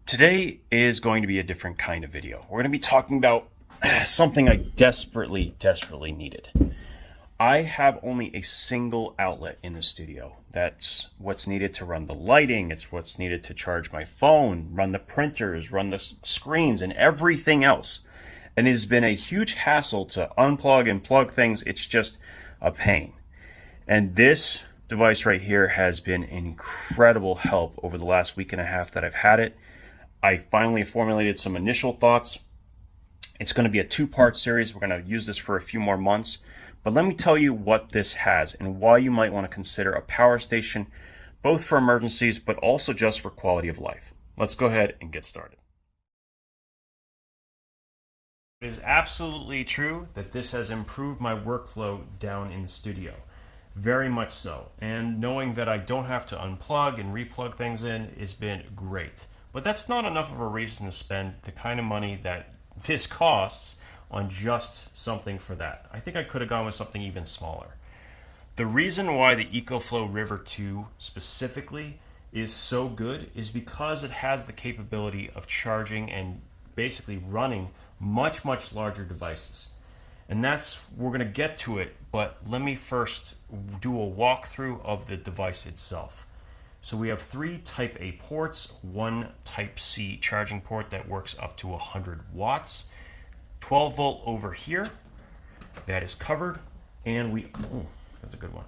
Today is going to be a different kind of video. We're going to be talking about something I desperately needed. I have only a single outlet in the studio. That's what's needed to run the lighting. It's what's needed to charge my phone, run the printers, run the screens, and everything else. And it has been a huge hassle to unplug and plug things. It's just a pain. And this device right here has been incredible help over the last week and a half that I've had it. I finally formulated some initial thoughts. It's going to be a two-part series. We're going to use this for a few more months. But let me tell you what this has and why you might want to consider a power station, both for emergencies, but also just for quality of life. Let's go ahead and get started. It is absolutely true that this has improved my workflow down in the studio. Very much so. And knowing that I don't have to unplug and replug things in has been great. But that's not enough of a reason to spend the kind of money that this costs on just something for that. I think I could have gone with something even smaller. The reason why the Ecoflow River 2 specifically is so good is because it has the capability of charging and basically running much larger devices. And we're going to get to it, but let me first do a walkthrough of the device itself. So we have 3 Type A ports, 1 Type C charging port that works up to 100 watts, 12 volt over here, that is covered, and that's a good one.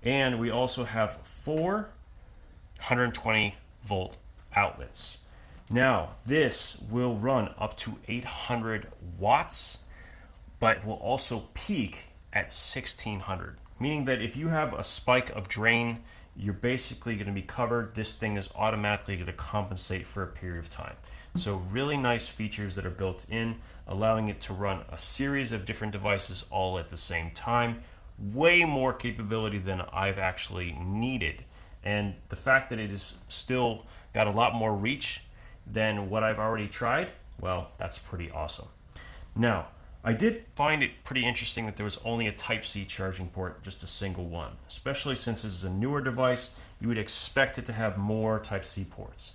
And we also have 4 120 volt outlets. Now, this will run up to 800 watts, but will also peak at 1600, meaning that if you have a spike of drain, you're basically going to be covered. This thing is automatically going to compensate for a period of time. So really nice features that are built in, allowing it to run a series of different devices all at the same time. Way more capability than I've actually needed. And the fact that it is still got a lot more reach than what I've already tried, well, that's pretty awesome. Now, I did find it pretty interesting that there was only a Type C charging port, just a single one. Especially since this is a newer device, you would expect it to have more Type C ports.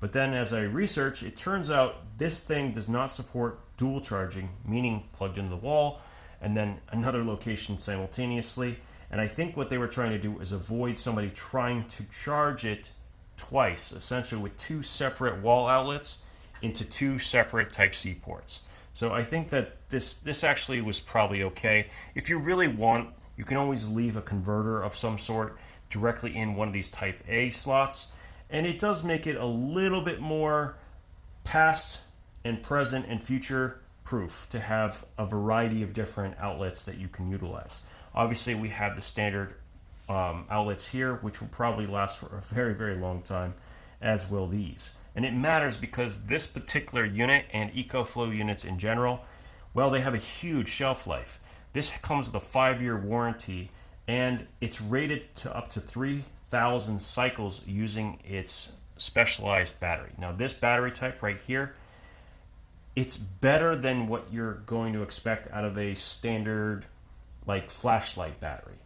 But then as I researched, it turns out this thing does not support dual charging, meaning plugged into the wall and then another location simultaneously. And I think what they were trying to do is avoid somebody trying to charge it twice, essentially with 2 separate wall outlets into 2 separate Type C ports. So I think that this actually was probably okay. If you really want, you can always leave a converter of some sort directly in one of these Type A slots. And it does make it a little bit more past and present and future proof to have a variety of different outlets that you can utilize. Obviously, we have the standard outlets here, which will probably last for a very long time, as will these. And it matters because this particular unit and Ecoflow units in general, well, they have a huge shelf life. This comes with a 5-year warranty, and it's rated to up to 3,000 cycles using its specialized battery. Now, this battery type right here, it's better than what you're going to expect out of a standard like flashlight battery.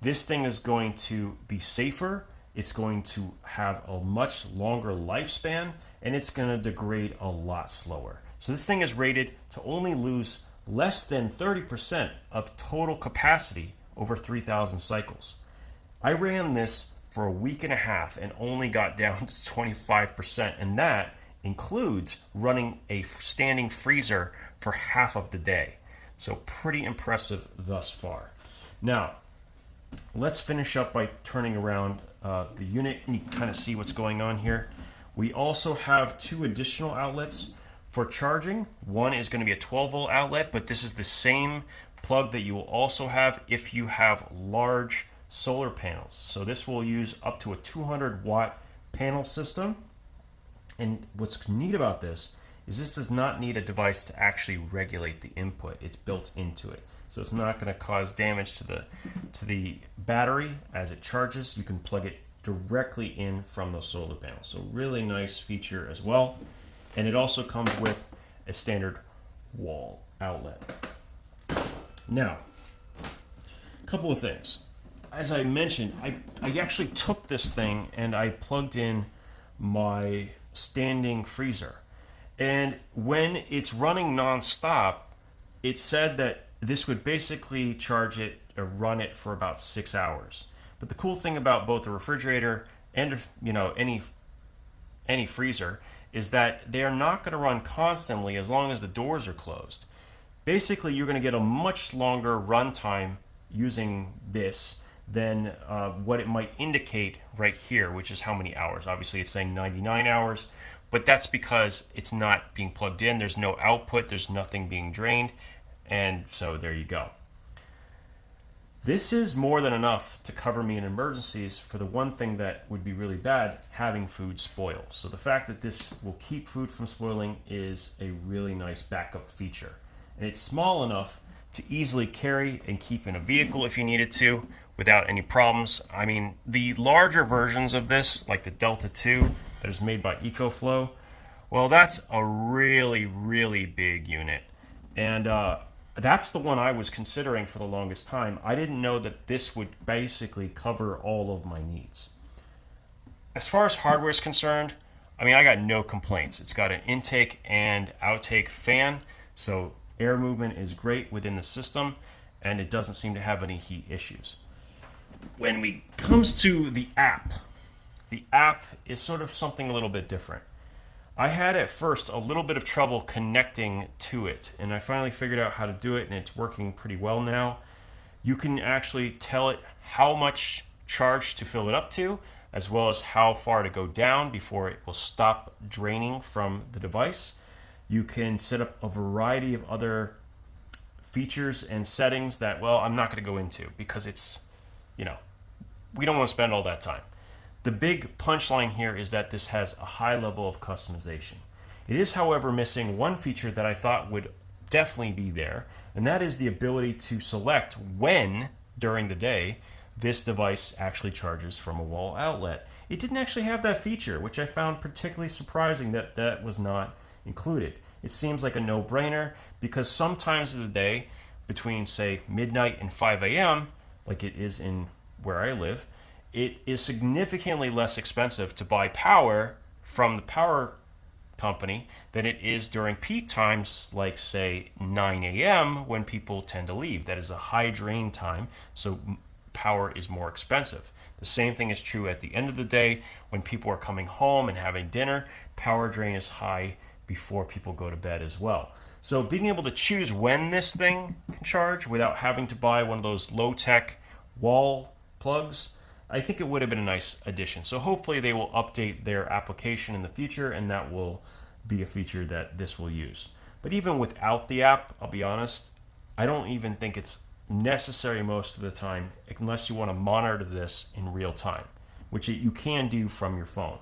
This thing is going to be safer. It's going to have a much longer lifespan, and it's going to degrade a lot slower. So this thing is rated to only lose less than 30% of total capacity over 3,000 cycles. I ran this for a week and a half and only got down to 25%, and that includes running a standing freezer for half of the day. So pretty impressive thus far. Now, let's finish up by turning around the unit, and you can kind of see what's going on here. We also have 2 additional outlets for charging. One is going to be a 12 volt outlet, but this is the same plug that you will also have if you have large solar panels. So this will use up to a 200 watt panel system. And what's neat about this is this does not need a device to actually regulate the input. It's built into it. So it's not going to cause damage to the battery as it charges. You can plug it directly in from those solar panels. So really nice feature as well. And it also comes with a standard wall outlet. Now, a couple of things. As I mentioned, I actually took this thing and I plugged in my standing freezer. And when it's running non-stop, it said that this would basically charge it or run it for about 6 hours. But the cool thing about both the refrigerator and any freezer is that they are not going to run constantly as long as the doors are closed. Basically, you're going to get a much longer runtime using this than what it might indicate right here, which is how many hours. Obviously, it's saying 99 hours, but that's because it's not being plugged in. There's no output. There's nothing being drained. And so there you go. This is more than enough to cover me in emergencies for the one thing that would be really bad, having food spoil. So the fact that this will keep food from spoiling is a really nice backup feature. And it's small enough to easily carry and keep in a vehicle if you needed to without any problems. I mean, the larger versions of this, like the Delta 2 that is made by Ecoflow, well, that's a really, really big unit. And that's the one I was considering for the longest time. I didn't know that this would basically cover all of my needs. As far as hardware is concerned, I mean, I got no complaints. It's got an intake and outtake fan, so air movement is great within the system, and it doesn't seem to have any heat issues. When it comes to the app is sort of something a little bit different. I had at first a little bit of trouble connecting to it, and I finally figured out how to do it, and it's working pretty well now. You can actually tell it how much charge to fill it up to, as well as how far to go down before it will stop draining from the device. You can set up a variety of other features and settings that, well, I'm not going to go into because it's, we don't want to spend all that time. The big punchline here is that this has a high level of customization. It is, however, missing one feature that I thought would definitely be there, and that is the ability to select when, during the day, this device actually charges from a wall outlet. It didn't actually have that feature, which I found particularly surprising that that was not included. It seems like a no-brainer because some times of the day, between, say, midnight and 5 a.m., like it is in where I live, it is significantly less expensive to buy power from the power company than it is during peak times, like say 9 a.m. when people tend to leave. That is a high drain time, so power is more expensive. The same thing is true at the end of the day when people are coming home and having dinner. Power drain is high before people go to bed as well. So being able to choose when this thing can charge without having to buy one of those low-tech wall plugs, I think it would have been a nice addition. So hopefully they will update their application in the future, and that will be a feature that this will use. But even without the app, I'll be honest, I don't even think it's necessary most of the time unless you want to monitor this in real time, which you can do from your phone.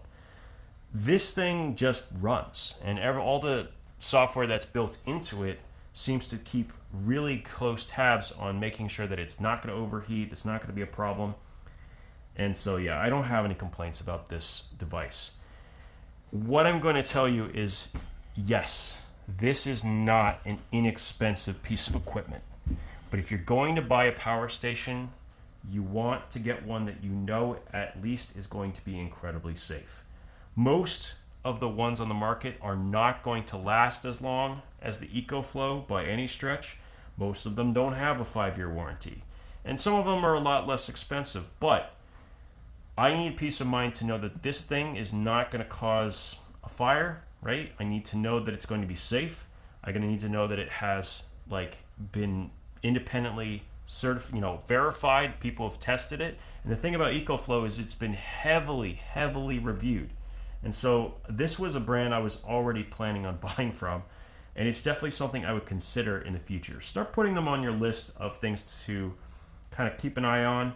This thing just runs, and all the software that's built into it seems to keep really close tabs on making sure that it's not going to overheat, it's not going to be a problem. And so, yeah, I don't have any complaints about this device. What I'm going to tell you is, yes, this is not an inexpensive piece of equipment. But if you're going to buy a power station, you want to get one that you know at least is going to be incredibly safe. Most of the ones on the market are not going to last as long as the Ecoflow by any stretch. Most of them don't have a 5-year warranty. And some of them are a lot less expensive, but I need peace of mind to know that this thing is not going to cause a fire, right? I need to know that it's going to be safe. I'm going to need to know that it has been independently verified. People have tested it. And the thing about Ecoflow is it's been heavily reviewed. And so this was a brand I was already planning on buying from, and it's definitely something I would consider in the future. Start putting them on your list of things to kind of keep an eye on.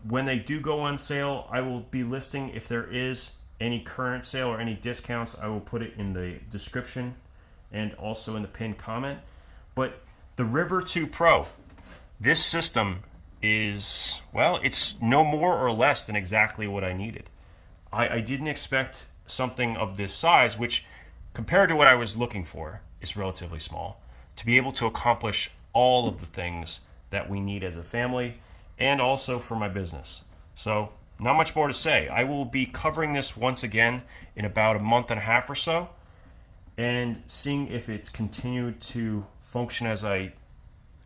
When they do go on sale, I will be listing if there is any current sale or any discounts. I will put it in the description and also in the pinned comment. But the River 2 Pro, this system is, well, it's no more or less than exactly what I needed. I didn't expect something of this size, which compared to what I was looking for is relatively small, to be able to accomplish all of the things that we need as a family and also for my business. So not much more to say. I will be covering this once again in about a month and a half or so, and seeing if it's continued to function as I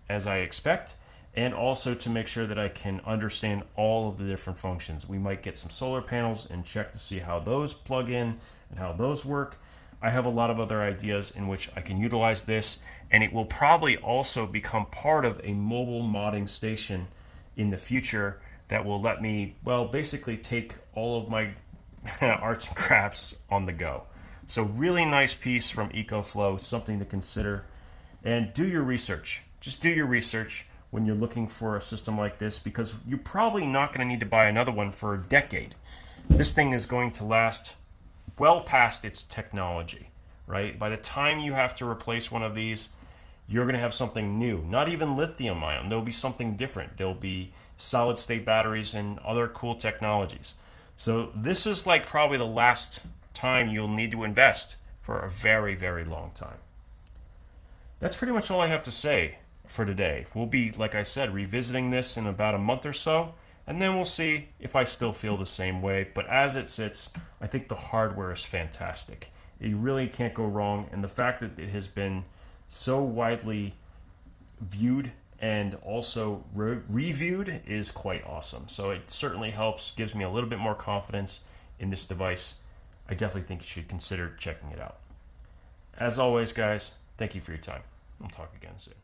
expect, and also to make sure that I can understand all of the different functions. We might get some solar panels and check to see how those plug in and how those work. I have a lot of other ideas in which I can utilize this, and it will probably also become part of a mobile modding station in the future that will let me, well, basically take all of my arts and crafts on the go. So really nice piece from Ecoflow, something to consider. And do your research. Just do your research when you're looking for a system like this, because you're probably not going to need to buy another one for a decade. This thing is going to last well past its technology, right? By the time you have to replace one of these, you're going to have something new. Not even lithium ion. There'll be something different. There'll be solid state batteries and other cool technologies. So this is like probably the last time you'll need to invest for a very, very long time. That's pretty much all I have to say for today. We'll be, like I said, revisiting this in about a month or so, and then we'll see if I still feel the same way. But as it sits, I think the hardware is fantastic. You really can't go wrong, and the fact that it has been so widely viewed and also reviewed is quite awesome. So it certainly helps, gives me a little bit more confidence in this device. I definitely think you should consider checking it out. As always, guys, thank you for your time. We'll talk again soon.